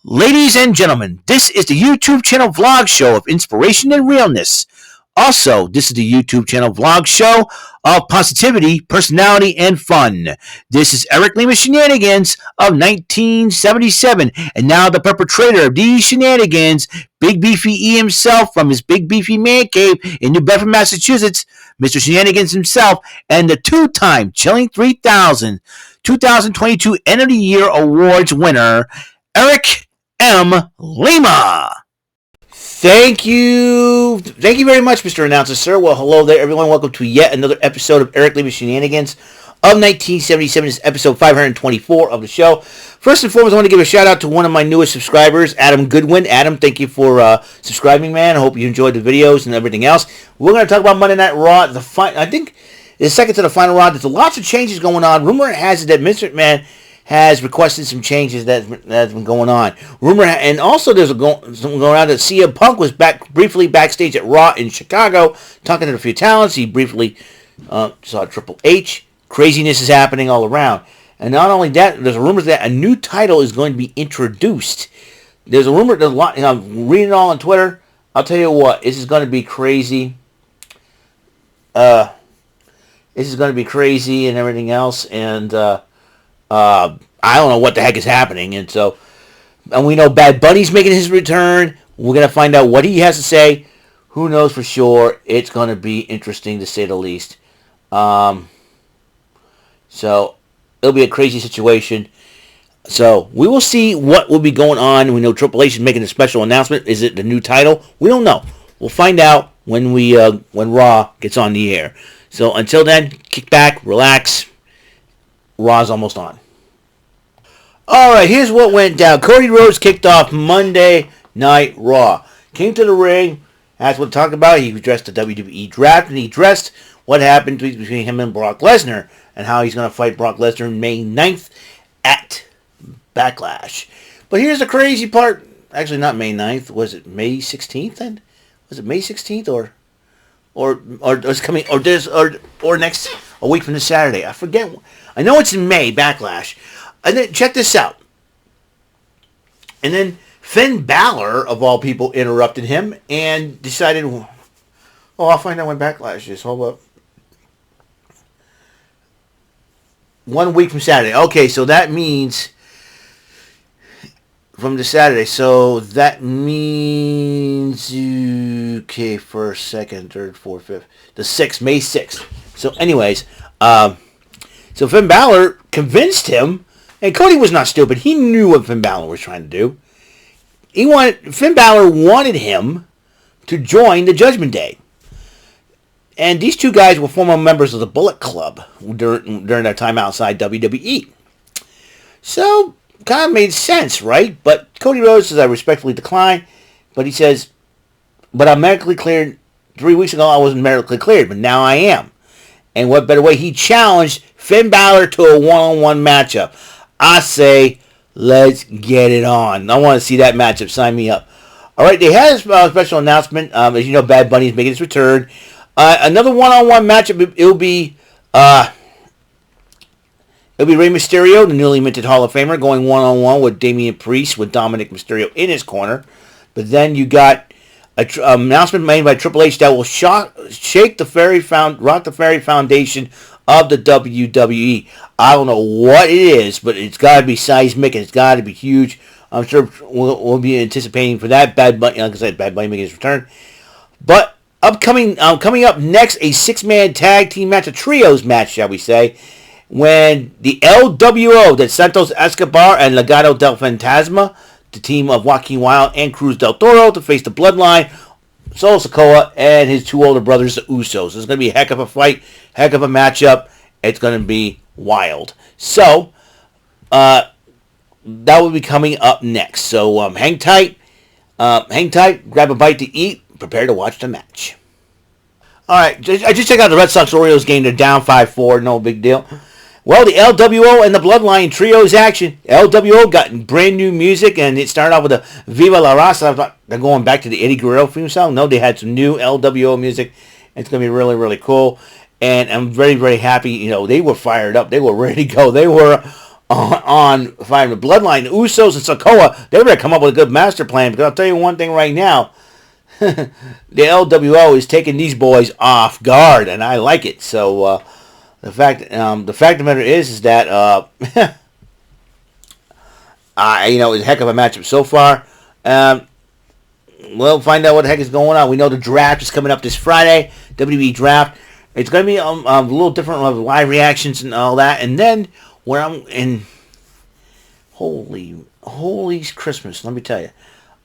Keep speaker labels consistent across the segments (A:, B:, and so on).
A: Ladies and gentlemen, this is the YouTube channel vlog show of inspiration and realness. Also, this is the YouTube channel vlog show of positivity, personality, and fun. This is Eric Lima Shenanigans of 1977, and now the perpetrator of these shenanigans, Big Beefy E himself from his Big Beefy Man Cave in New Bedford, Massachusetts, Mr. Shenanigans himself, and the two-time Chilling 3000 2022 End of the Year Awards winner, Eric M. Lima. Thank you very much, Mr. Announcer, sir. Well, hello there, everyone. Welcome to yet another episode of Eric Lima Shenanigans of 1977. This is episode 524 of the show. First and foremost, I want to give a shout out to one of my newest subscribers, Adam Goodwin. Adam, thank you for subscribing, man. I hope you enjoyed the videos and everything else. We're going to talk about Monday Night Raw. I think it's second to the final Raw. There's lots of changes going on. Rumor has it that Mr. McMahon has requested some changes that's been going on. And also there's something going on that CM Punk was briefly backstage at Raw in Chicago talking to a few talents. He briefly saw Triple H. Craziness is happening all around. And not only that, there's rumors that a new title is going to be introduced. There's a rumor, there's a lot, I'm reading it all on Twitter. I'll tell you what, this is going to be crazy. This is going to be crazy and everything else. And I don't know what the heck is happening, and we know Bad Bunny's making his return. We're gonna find out what he has to say. Who knows for sure? It's gonna be interesting to say the least. So it'll be a crazy situation. So we will see what will be going on. We know Triple H is making a special announcement. Is it the new title? We don't know. We'll find out when Raw gets on the air. So until then, kick back, relax. Raw's almost on. Alright, here's what went down. Cody Rhodes kicked off Monday Night Raw. Came to the ring, asked what to talk about. He addressed the WWE Draft, and he addressed what happened between him and Brock Lesnar, and how he's going to fight Brock Lesnar May 9th at Backlash. But here's the crazy part. Actually, not May 9th. Was it May 16th then? Was it May 16th or it's coming, or next, a week from this Saturday? I forget. I know it's in May, Backlash. And then, check this out. And then Finn Balor, of all people, interrupted him and decided, I'll find out when Backlash is. Hold up. 1 week from Saturday. Okay, so that means from the Saturday. So that means, okay, first, second, third, fourth, fifth. The 6th, May 6th. So anyways, so Finn Balor convinced him, and Cody was not stupid. He knew what Finn Balor was trying to do. Finn Balor wanted him to join the Judgment Day. And these two guys were former members of the Bullet Club during their time outside WWE. So, kind of made sense, right? But Cody Rhodes says, I respectfully decline. But he says, but I'm medically cleared. 3 weeks ago, I wasn't medically cleared, but now I am. And what better way? He challenged Finn Balor to a one-on-one matchup. I say, let's get it on. I want to see that matchup. Sign me up. All right, they had a special announcement. As you know, Bad Bunny is making his return. Another one-on-one matchup. It'll be Rey Mysterio, the newly minted Hall of Famer, going one-on-one with Damian Priest, with Dominic Mysterio in his corner. But then you got an announcement made by Triple H that will rock the very foundation of the WWE. I don't know what it is, but it's got to be seismic and it's got to be huge. I'm sure we'll be anticipating for that. Bad Bunny, like I said, Bad Bunny making his return. But coming up next, a 6-man tag team match, a trios match, shall we say, when the LWO, that's Santos Escobar and Legado del Fantasma, the team of Joaquin Wilde and Cruz del Toro, to face the Bloodline, Solo Sikoa, and his two older brothers, the Usos. It's going to be a heck of a fight, heck of a matchup. It's going to be wild. So, that will be coming up next. So, hang tight, grab a bite to eat, prepare to watch the match. Alright, I just checked out the Red Sox-Orioles game. They're down 5-4, no big deal. Well, the LWO and the Bloodline trios action. LWO got brand new music, and it started off with a Viva La Raza. I thought they're going back to the Eddie Guerrero theme song. No, they had some new LWO music. It's going to be really, really cool. And I'm very, very happy. You know, they were fired up. They were ready to go. They were on fighting the Bloodline. The Usos and Sikoa, they better come up with a good master plan, because I'll tell you one thing right now. The LWO is taking these boys off guard, and I like it. So the fact of the matter is that it's a heck of a matchup so far. We'll find out what the heck is going on. We know the draft is coming up this Friday, WWE Draft. It's going to be a little different with live reactions and all that. And then where I'm in, holy Christmas, let me tell you.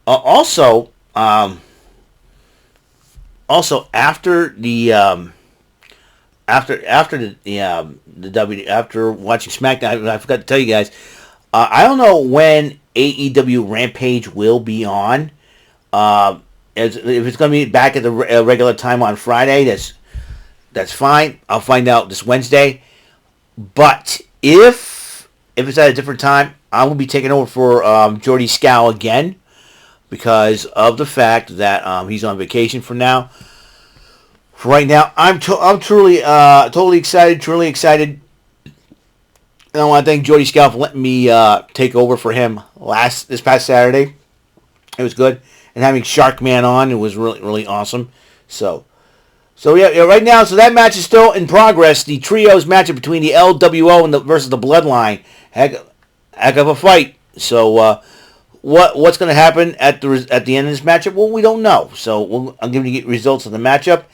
A: Also after the after watching SmackDown, I forgot to tell you guys. I don't know when AEW Rampage will be on. If it's going to be back at the regular time on Friday, that's fine. I'll find out this Wednesday. But if it's at a different time, I will be taking over for Jordy Scow again, because of the fact that he's on vacation for now. For right now, I'm truly totally excited. And I want to thank Jordy Scow for letting me take over for him this past Saturday. It was good. And having Sharkman on, it was really awesome. So yeah, right now, so that match is still in progress. The trios matchup between the LWO versus the Bloodline. Heck of a fight. So what's going to happen at the end of this matchup? Well, we don't know. So I'm giving you results of the matchup,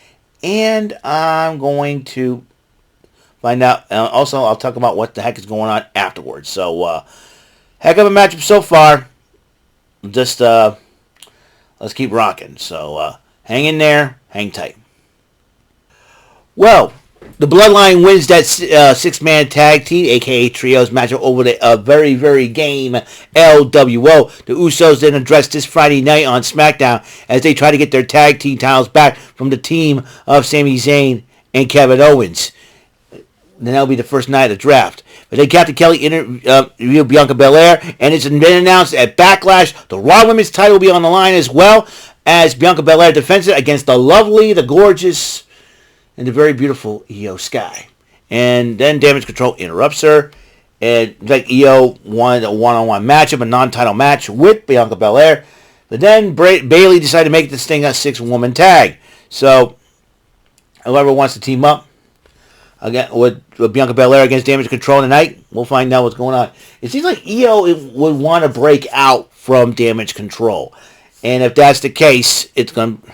A: and I'm going to find out. Also, I'll talk about what the heck is going on afterwards. So heck of a matchup so far. Just let's keep rocking. So hang in there, hang tight. Well, the Bloodline wins that six-man tag team, a.k.a. trios matchup, over the very game LWO. The Usos then addressed this Friday night on SmackDown as they try to get their tag team titles back from the team of Sami Zayn and Kevin Owens. Then that'll be the first night of the draft. But then Captain Kelly interviewed Bianca Belair, and it's been announced at Backlash the Raw Women's title will be on the line, as well as Bianca Belair defends it against the lovely, the gorgeous, and the very beautiful Io Sky. And then Damage Control interrupts her, and like Io won a one-on-one matchup, a non-title match with Bianca Belair. But then Bayley decided to make this thing a 6-woman tag. So whoever wants to team up again with Bianca Belair against Damage Control tonight, we'll find out what's going on. It seems like Io would want to break out from Damage Control, and if that's the case, it's going to,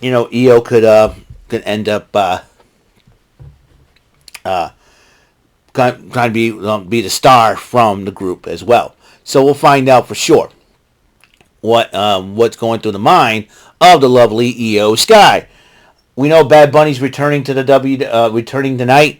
A: Io could end up kind of be the star from the group as well. So we'll find out for sure what's going through the mind of the lovely Io Sky. We know Bad Bunny's returning to the returning tonight.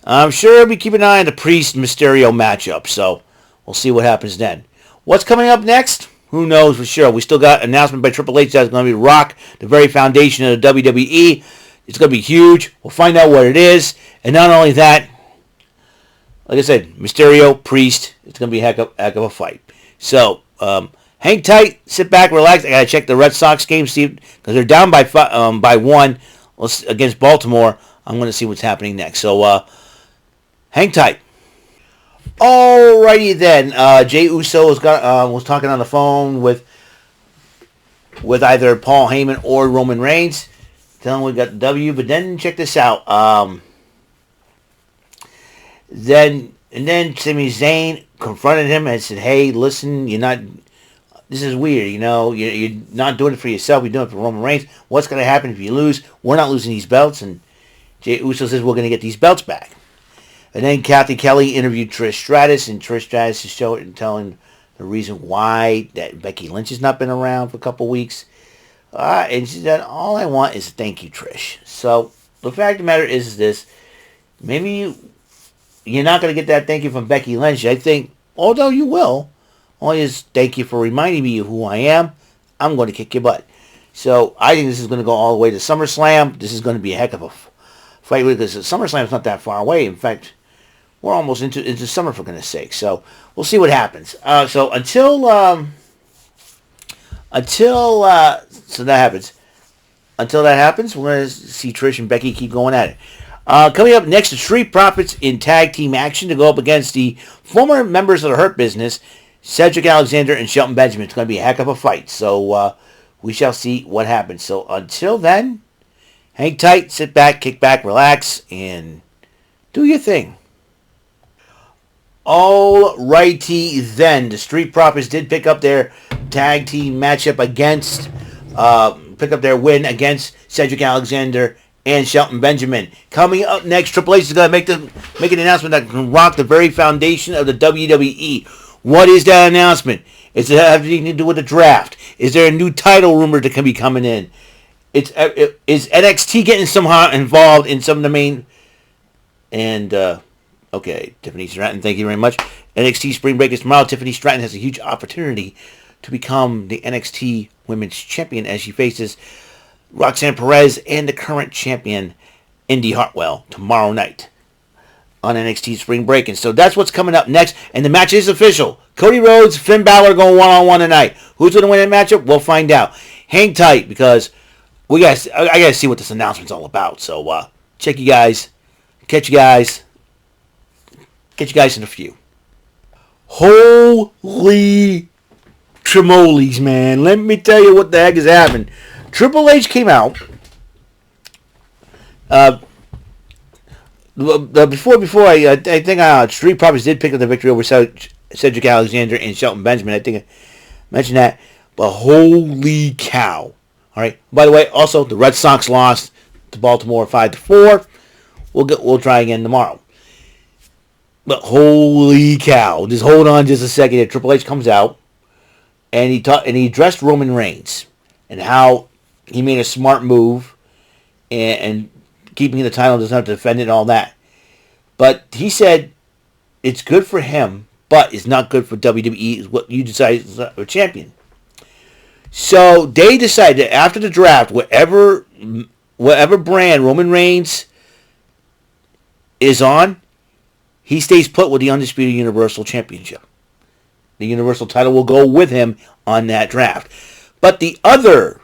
A: I'm sure we'll be keeping an eye on the Priest Mysterio matchup. So we'll see what happens then. What's coming up next? Who knows for sure? We still got an announcement by Triple H that's going to be rock the very foundation of the WWE. It's going to be huge. We'll find out what it is. And not only that, like I said, Mysterio, Priest, it's going to be a heck of a fight. So, hang tight, sit back, relax. I got to check the Red Sox game, see, because they're down by 1 against Baltimore. I'm going to see what's happening next. So, hang tight. Alrighty then. Jey Uso was talking on the phone with either Paul Heyman or Roman Reigns, telling him we got the W. But then check this out. Then Sami Zayn confronted him and said, "Hey, listen, this is weird. You're not doing it for yourself. You're doing it for Roman Reigns. What's going to happen if you lose? We're not losing these belts." And Jey Uso says, "We're going to get these belts back." And then Kathy Kelly interviewed Trish Stratus, and Trish Stratus is telling the reason why that Becky Lynch has not been around for a couple weeks. And she said, "All I want is thank you, Trish." So the fact of the matter is this: maybe you're not going to get that thank you from Becky Lynch. I think, although you will, only is thank you for reminding me of who I am. I'm going to kick your butt. So I think this is going to go all the way to SummerSlam. This is going to be a heck of a fight because SummerSlam is not that far away. In fact, we're almost into summer, for goodness sake. So we'll see what happens. So until that happens, we're going to see Trish and Becky keep going at it. Coming up next, the Street Profits in tag team action to go up against the former members of the Hurt Business, Cedric Alexander and Shelton Benjamin. It's going to be a heck of a fight. So we shall see what happens. So until then, hang tight, sit back, kick back, relax, and do your thing. Alrighty then. The Street Profits did pick up their tag team matchup against, pick up their win against Cedric Alexander and Shelton Benjamin. Coming up next, Triple H is going to make an announcement that can rock the very foundation of the WWE. What is that announcement? Does it have anything to do with the draft? Is there a new title rumor that can be coming in? Is NXT getting somehow involved in some of the main... And, okay, Tiffany Stratton, thank you very much. NXT Spring Break is tomorrow. Tiffany Stratton has a huge opportunity to become the NXT Women's Champion as she faces Roxanne Perez and the current champion, Indy Hartwell, tomorrow night on NXT Spring Break. And so that's what's coming up next. And the match is official. Cody Rhodes, Finn Balor going one-on-one tonight. Who's going to win that matchup? We'll find out. Hang tight because I got to see what this announcement's all about. So check you guys. Catch you guys in a few. Holy tremolies, man. Let me tell you what the heck is happening. Triple H came out before I think Street Profits did pick up the victory over Cedric Alexander and Shelton Benjamin. I think I mentioned that. But holy cow. All right. By the way, also the Red Sox lost to Baltimore 5-4. We'll try again tomorrow. But holy cow. Just hold on just a second here. Triple H comes out and he addressed Roman Reigns and how he made a smart move and keeping the title, doesn't have to defend it and all that. But he said it's good for him, but it's not good for WWE. Is what you decide is a champion. So they decided that after the draft, whatever brand Roman Reigns is on, he stays put with the Undisputed Universal Championship. The Universal title will go with him on that draft. But the other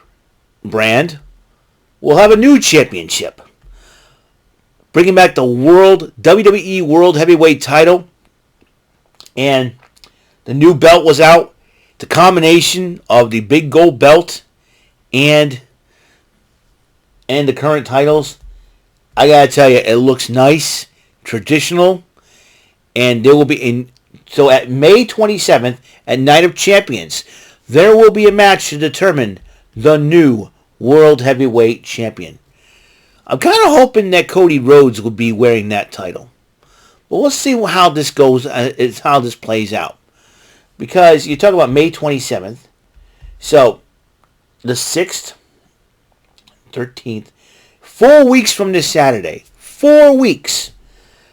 A: brand will have a new championship. Bringing back the WWE World Heavyweight title. And the new belt was out. The combination of the big gold belt and the current titles, I gotta tell you, it looks nice, traditional, and there will be so at May 27th at Night of Champions, there will be a match to determine the new World Heavyweight Champion. I'm kind of hoping that Cody Rhodes will be wearing that title, but we'll see how this goes. How this plays out, because you talk about May 27th, so the 6th, 13th. 4 weeks from this Saturday. 4 weeks.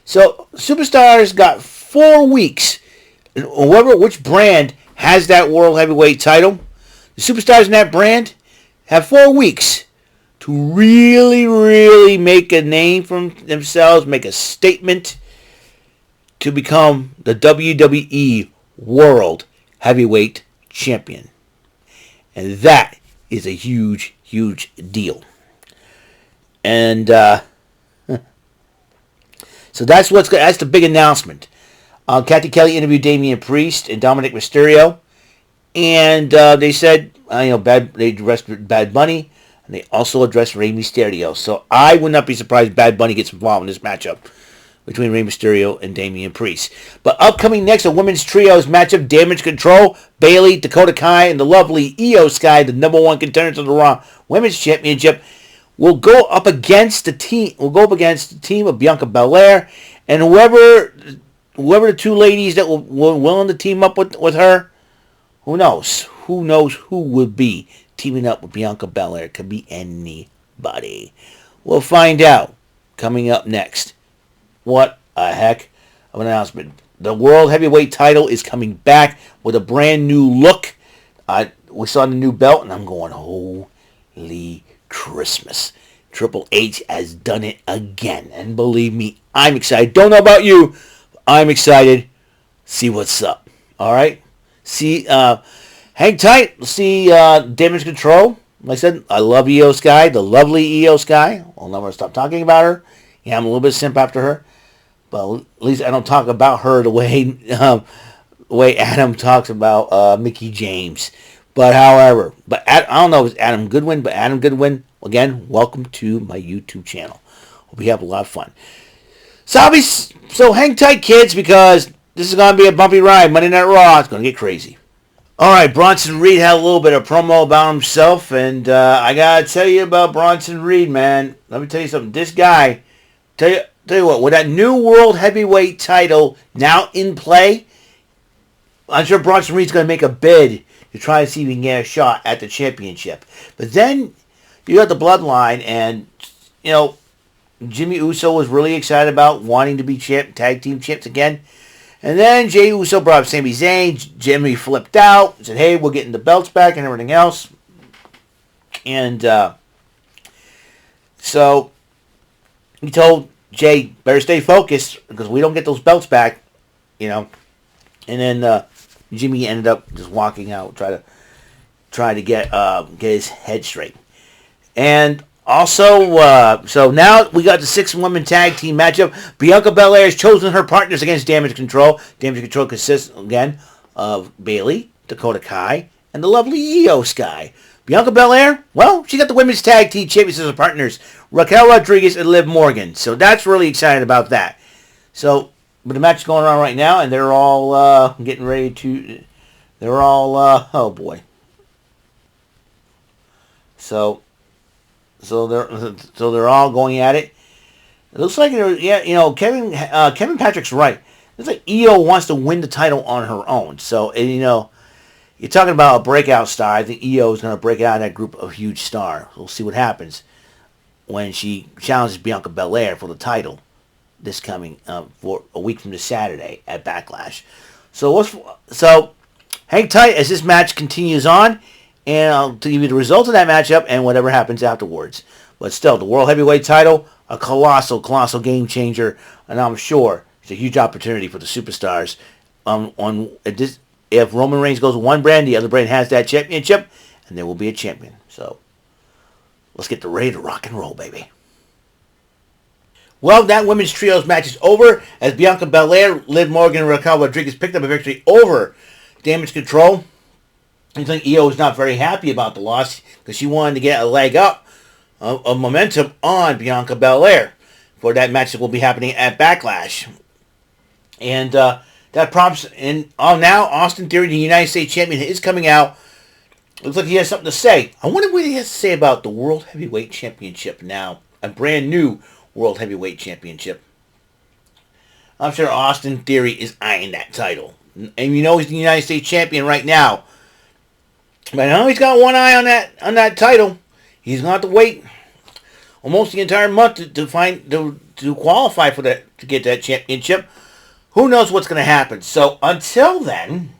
A: So, Superstars got 4 weeks. Which brand has that World Heavyweight title, the Superstars in that brand have 4 weeks to really, really make a name for themselves, make a statement to become the WWE World Heavyweight Champion. And that is a huge, huge deal. And so that's the big announcement. Kathy Kelly interviewed Damian Priest and Dominic Mysterio, and they said they addressed Bad Bunny, and they also addressed Rey Mysterio. So I would not be surprised if Bad Bunny gets involved in this matchup between Rey Mysterio and Damian Priest. But upcoming next, a women's trios matchup: Damage Control, Bayley, Dakota Kai, and the lovely Io Sky, the number one contenders of the Raw Women's Championship, will go up against the team. Will go up against the team of Bianca Belair and whoever the two ladies that were willing to team up with her. Who knows? Who knows who would be teaming up with Bianca Belair? It could be anybody. We'll find out coming up next. What a heck of an announcement! The World Heavyweight title is coming back with a brand new look. We saw the new belt, and I'm going, holy Christmas. Triple H has done it again. And believe me, I'm excited. Don't know about you. I'm excited. See what's up. All right? See, hang tight. We'll see Damage Control. Like I said, I love Io Sky, the lovely Io Sky. I'll never stop talking about her. Yeah, I'm a little bit simp after her, but at least I don't talk about her the way Adam talks about Mickey James. But however, I don't know if it's Adam Goodwin, but Adam Goodwin, again, welcome to my YouTube channel. Hope you have a lot of fun. So hang tight, kids, because this is going to be a bumpy ride. Monday Night Raw, it's going to get crazy. All right, Bronson Reed had a little bit of promo about himself, and I got to tell you about Bronson Reed, man. Let me tell you something. This guy, tell you what, with that new World Heavyweight title now in play, I'm sure Bronson Reed's going to make a bid to try to see if he can get a shot at the championship. But then you got the Bloodline, and, you know, Jimmy Uso was really excited about wanting to be tag team champs again. And then Jey Uso brought up Sami Zayn. Jimmy flipped out and said, hey, we're getting the belts back and everything else. And so he told Jay, better stay focused because we don't get those belts back, you know. And then Jimmy ended up just walking out, try to get his head straight. And also, so now we got the 6-woman tag team matchup. Bianca Belair has chosen her partners against Damage Control. Damage Control consists, again, of Bayley, Dakota Kai, and the lovely Io Sky. Bianca Belair, well, she got the women's tag team champions as her partners, Raquel Rodriguez and Liv Morgan. So that's really excited about that. So, but the match is going on right now, and they're all getting ready to, oh boy. So they're all going at it. It looks like, yeah, you know, Kevin Patrick's right. It looks like Io wants to win the title on her own. So, and, you know, you're talking about a breakout star. I think Io is going to break out of that group of huge star. We'll see what happens when she challenges Bianca Belair for the title this coming for a week from this Saturday at Backlash. So hang tight as this match continues on. And I'll give you the results of that matchup and whatever happens afterwards. But still, the World Heavyweight title, a colossal game changer. And I'm sure it's a huge opportunity for the superstars. If Roman Reigns goes one brand, the other brand has that championship. And there will be a champion. So, let's get ready to rock and roll, baby. Well, that women's trios match is over. As Bianca Belair, Liv Morgan, and Raquel Rodriguez picked up a victory over Damage Control. I think Io is not very happy about the loss because she wanted to get a leg up of momentum on Bianca Belair for that match that will be happening at Backlash. And that prompts, and now Austin Theory, the United States Champion, is coming out. Looks like he has something to say. I wonder what he has to say about the World Heavyweight Championship now. A brand new World Heavyweight Championship. I'm sure Austin Theory is eyeing that title. And you know he's the United States Champion right now. But now he's got one eye on that title. He's going to have to wait almost the entire month to qualify for that, to get that championship. Who knows what's going to happen? So until then,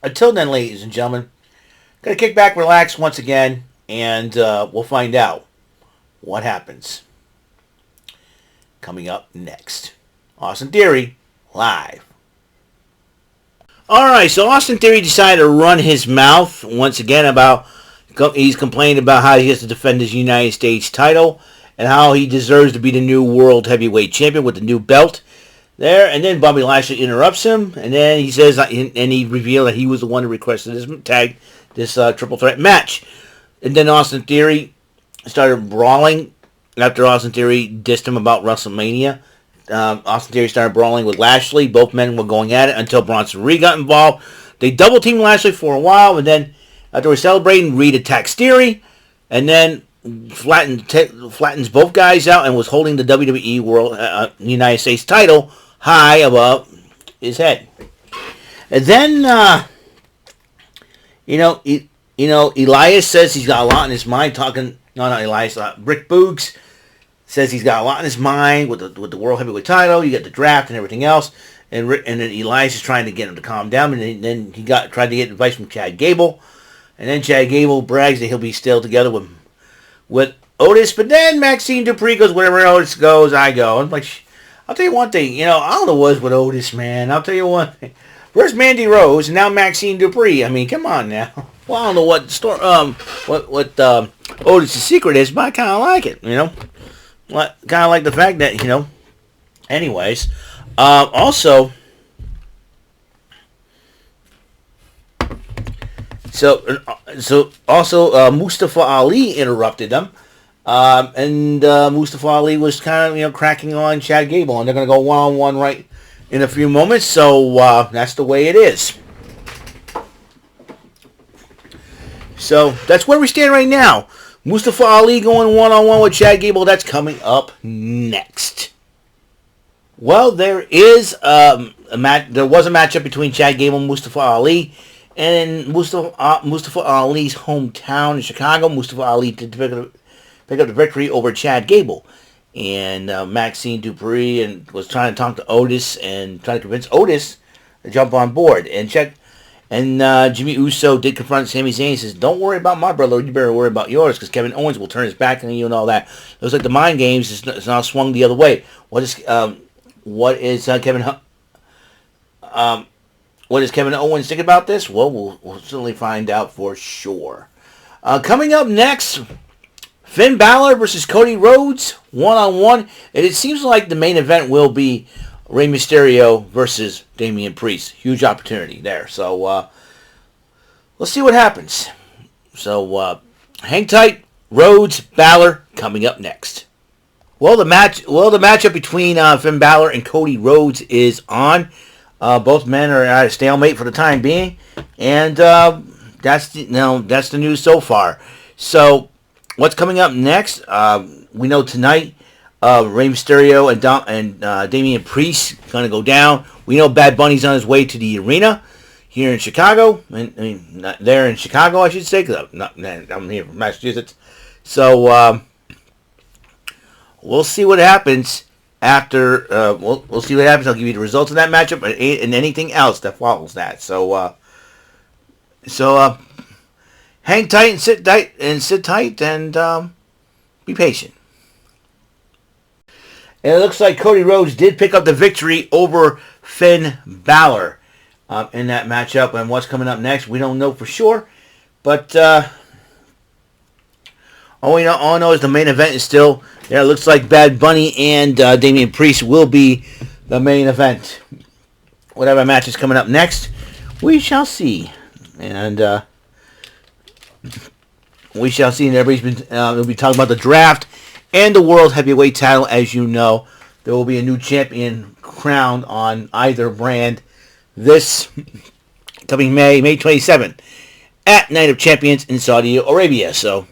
A: ladies and gentlemen, gotta kick back, relax once again, and we'll find out what happens coming up next. Austin Theory live. Alright, so Austin Theory decided to run his mouth once again about, he's complaining about how he has to defend his United States title and how he deserves to be the new World Heavyweight Champion with the new belt there. And then Bobby Lashley interrupts him, and then he says, and he revealed that he was the one who requested this triple threat match. And then Austin Theory started brawling after Austin Theory dissed him about WrestleMania. Austin Theory started brawling with Lashley. Both men were going at it until Bronson Reed got involved. They double-teamed Lashley for a while, and then after we're celebrating, Reed attacks Theory, and then flattens both guys out and was holding the WWE World United States title high above his head. And then, Elias says he's got a lot in his mind. Not Elias. Rick Boogs says he's got a lot in his mind with the World Heavyweight title. You got the draft and everything else. And then Elias is trying to get him to calm down. And then he tried to get advice from Chad Gable. And then Chad Gable brags that he'll be still together with Otis. But then Maxine Dupree goes, wherever Otis goes, I go. I'm like, I'll tell you one thing. I don't know what's with Otis, man. I'll tell you one thing. First Mandy Rose, and now Maxine Dupree. I mean, come on now. Well, I don't know what Otis' secret is, but I kind of like it, kind of like the fact that, anyways, also, Mustafa Ali interrupted them. And Mustafa Ali was kind of, cracking on Chad Gable, and they're going to go one-on-one right in a few moments, so that's the way it is. So that's where we stand right now. Mustafa Ali going one-on-one with Chad Gable. That's coming up next. Well, there is There was a matchup between Chad Gable and Mustafa Ali, and in Mustafa Ali's hometown in Chicago, Mustafa Ali did pick up the victory over Chad Gable. And Maxine Dupree was trying to talk to Otis and trying to convince Otis to jump on board. And Jimmy Uso did confront Sami Zayn and says, "Don't worry about my brother, you better worry about yours, because Kevin Owens will turn his back on you and all that." It was like the mind games is now swung the other way. What is Kevin Owens think about this? Well, we'll certainly find out for sure. Coming up next, Finn Balor versus Cody Rhodes, one-on-one. And it seems like the main event will be Rey Mysterio versus Damian Priest. Huge opportunity there. So, let's see what happens. So, hang tight. Rhodes, Balor, coming up next. Well, the matchup between Finn Balor and Cody Rhodes is on. Both men are at a stalemate for the time being. And that's the news so far. So, what's coming up next? We know tonight Rey Mysterio and Damian Priest going to go down. We know Bad Bunny's on his way to the arena here in Chicago. Not there in Chicago, I should say, because I'm here from Massachusetts. So we'll see what happens after. We'll see what happens. I'll give you the results of that matchup and anything else that follows that. So hang tight and sit tight and be patient. And it looks like Cody Rhodes did pick up the victory over Finn Balor in that matchup. And what's coming up next, we don't know for sure. But all I know is the main event is still there. It looks like Bad Bunny and Damian Priest will be the main event. Whatever match is coming up next, we shall see. And we shall see. And everybody's we'll be talking about the draft and the World Heavyweight title. As you know, there will be a new champion crowned on either brand this coming May 27th at Night of Champions in Saudi Arabia. So,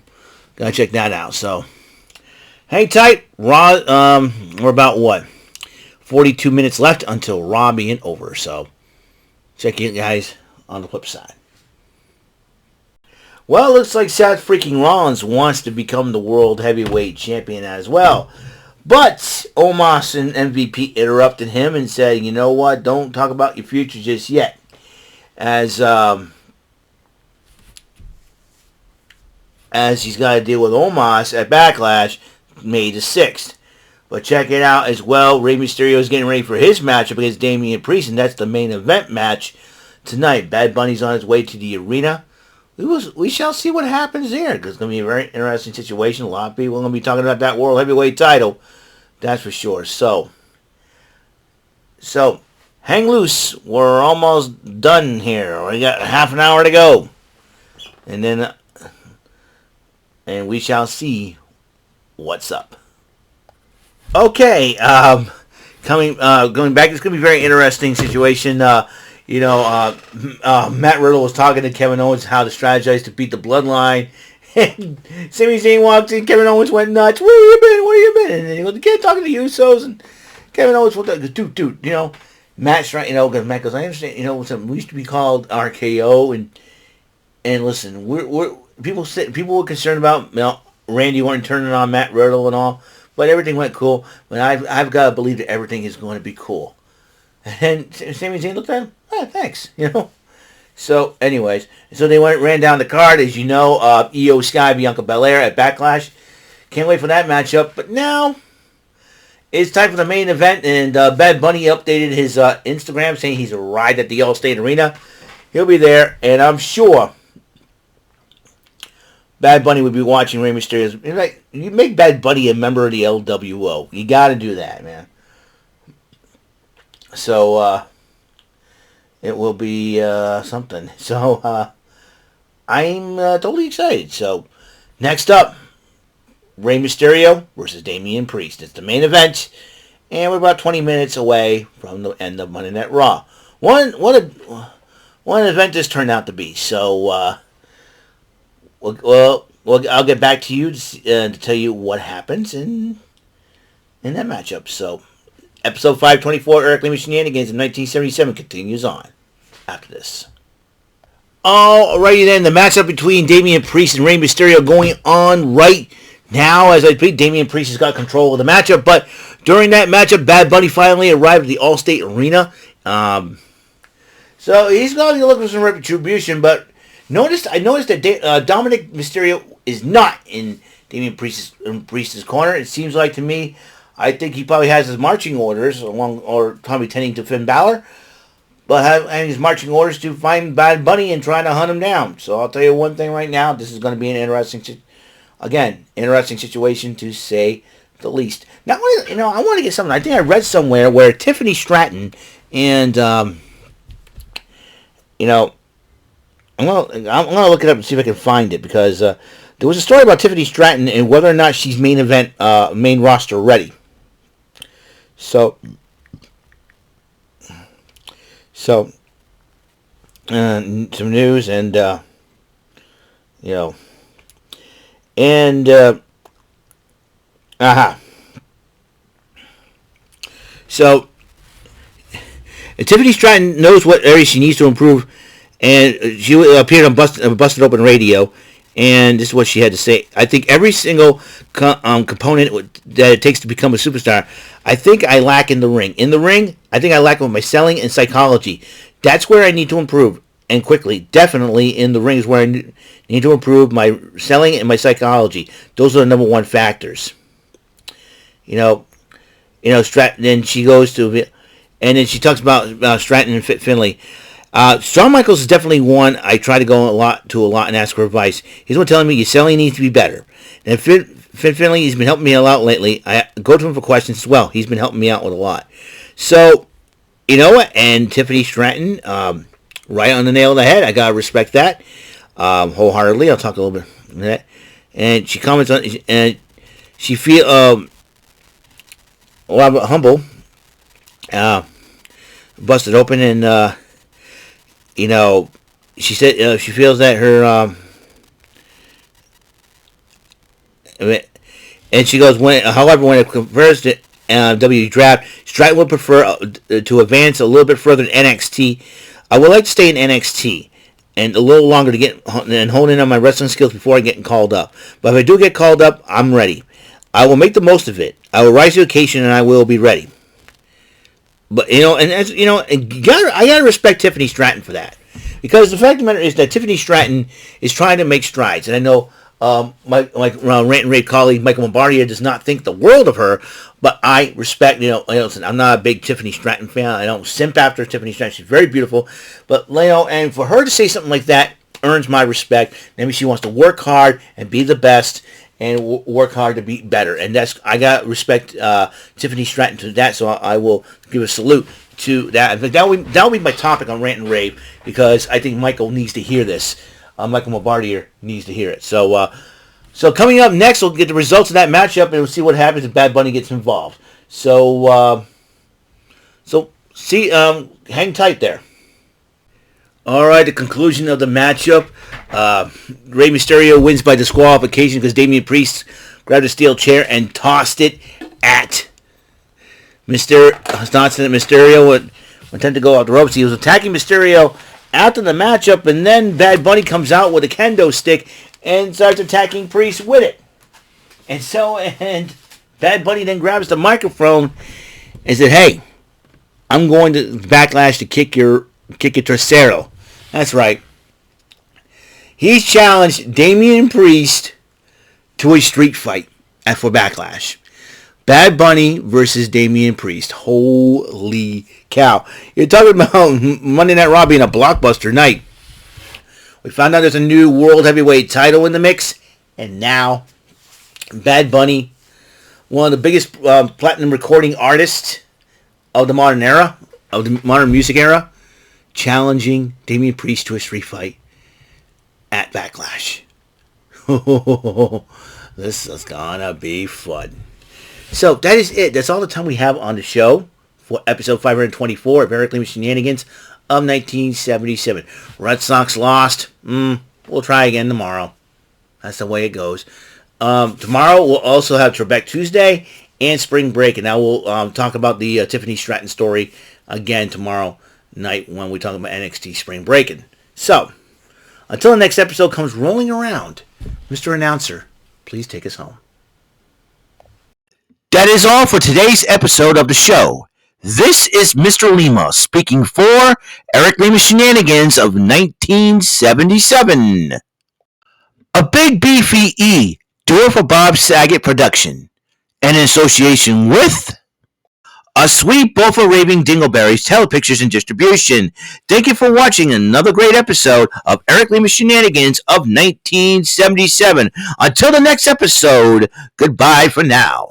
A: gotta check that out. So, hang tight. Raw, we're about 42 minutes left until Raw being over. So, check you guys on the flip side. Well, it looks like Seth freaking Rollins wants to become the World Heavyweight Champion as well. But Omos and MVP interrupted him and said, "You know what? Don't talk about your future just yet." As he's got to deal with Omos at Backlash May the 6th. But check it out as well. Rey Mysterio is getting ready for his matchup against Damian Priest, and that's the main event match tonight. Bad Bunny's on his way to the arena. We shall see what happens there, because it's going to be a very interesting situation. A lot of people are going to be talking about that World Heavyweight title. That's for sure. So hang loose. We're almost done here. We got half an hour to go. And we shall see what's up. Okay, going back, it's going to be a very interesting situation. Matt Riddle was talking to Kevin Owens how to strategize to beat the Bloodline. And Sami Zayn walked in, Kevin Owens went nuts. Where you been? And then he goes, the kid talking to you, Usos. And Kevin Owens went, dude, Matt's right, because Matt goes, I understand, we used to be called RKO, and listen, people were concerned about, Randy Orton turning on Matt Riddle and all, but everything went cool. But I've got to believe that everything is going to be cool. And Sami Zayn looked at him, thanks, So, anyways, they ran down the card, as you know, Io Sky, Bianca Belair at Backlash. Can't wait for that matchup. But now, it's time for the main event, and Bad Bunny updated his Instagram saying he's arrived at the Allstate Arena. He'll be there, and I'm sure Bad Bunny would be watching Rey Mysterio's. Like, you make Bad Bunny a member of the LWO. You got to do that, man. So it will be something. So I'm totally excited. So next up, Rey Mysterio versus Damian Priest. It's the main event, and we're about 20 minutes away from the end of Monday Night Raw. What an event this turned out to be. So I'll get back to you to tell you what happens in that matchup. So episode 524, Eric Lima Shenanigans in 1977 continues on after this. Alrighty then, the matchup between Damian Priest and Rey Mysterio going on right now. As I speak, Damian Priest has got control of the matchup, but during that matchup, Bad Bunny finally arrived at the Allstate Arena. So he's going to look for some retribution, but I noticed that Dominic Mysterio is not in Damian Priest's corner. It seems like to me, I think he probably has his marching orders or probably tending to Finn Balor, but having his marching orders to find Bad Bunny and trying to hunt him down. So I'll tell you one thing right now, this is going to be an interesting situation to say the least. Now, I want to get something. I think I read somewhere where Tiffany Stratton and I'm gonna look it up and see if I can find it, because there was a story about Tiffany Stratton and whether or not she's main roster ready. So some news and So Tiffany Stratton knows what areas she needs to improve. And she appeared on Busted Open Radio, and this is what she had to say. I think every single component that it takes to become a superstar, I think I lack in the ring. In the ring, I think I lack with my selling and psychology. That's where I need to improve, and quickly. Definitely in the ring is where I need to improve my selling and my psychology. Those are the number one factors. Stratton. Then she goes to, and then she talks about Stratton and Finlay. Shawn Michaels is definitely one I try to go a lot and ask for advice. He's one telling me your selling needs to be better. And Finn Finlay, he's been helping me a lot lately. I go to him for questions as well. He's been helping me out with a lot. So, and Tiffany Stratton, right on the nail of the head. I gotta respect that wholeheartedly. I'll talk a little bit about that. And she comments on, and she feel a lot of humble, busted open, and she said she feels that her, and she goes, however, when it compares to WWE Draft, Stratton would prefer to advance a little bit further in NXT. I would like to stay in NXT and a little longer to get and hone in on my wrestling skills before I get called up. But if I do get called up, I'm ready. I will make the most of it. I will rise to the occasion, and I will be ready. But, and as I gotta respect Tiffany Stratton for that. Because the fact of the matter is that Tiffany Stratton is trying to make strides. And I know my Rant and Rave colleague Michael Bombardier does not think the world of her, but I respect, listen, I'm not a big Tiffany Stratton fan. I don't simp after Tiffany Stratton. She's very beautiful. But, and for her to say something like that earns my respect. Maybe she wants to work hard and be the best and work hard to be better. And I got to respect Tiffany Stratton to that, so I will give a salute to that. In fact, that'll be my topic on Rant and Rave, because I think Michael needs to hear this. Michael Bombardier needs to hear it. So coming up next, we'll get the results of that matchup, and we'll see what happens if Bad Bunny gets involved. So see, hang tight there. All right, the conclusion of the matchup. Rey Mysterio wins by disqualification because Damian Priest grabbed a steel chair and tossed it at Mysterio. Would attempt to go out the ropes. He was attacking Mysterio after the matchup, and then Bad Bunny comes out with a kendo stick and starts attacking Priest with it. And Bad Bunny then grabs the microphone and said, "Hey, I'm going to Backlash to kick your trasero." That's right. He's challenged Damian Priest to a street fight for Backlash. Bad Bunny versus Damian Priest. Holy cow. You're talking about Monday Night Raw being a blockbuster night. We found out there's a new World Heavyweight title in the mix. And now, Bad Bunny, one of the biggest platinum recording artists of the modern era, of the modern music era, challenging Damian Priest to a street fight at Backlash. This is gonna be fun. So that is it. That's all the time we have on the show for episode 524 of Eric Lima Shenanigans of 1977. Red Sox lost. We'll try again tomorrow. That's the way it goes. Tomorrow we'll also have Trebek Tuesday and Spring Break, and now we'll talk about the Tiffany Stratton story again tomorrow night when we talk about NXT Spring Breaking. So, until the next episode comes rolling around, Mr. Announcer, please take us home. That is all for today's episode of the show. This is Mr. Lima speaking for Eric Lima Shenanigans of 1977. A Big Beefy E, do it for Bob Saget production, and in association with A Sweet Bowl for Raving Dingleberries Telepictures and Distribution. Thank you for watching another great episode of Eric Lima Shenanigans of 1977. Until the next episode, goodbye for now.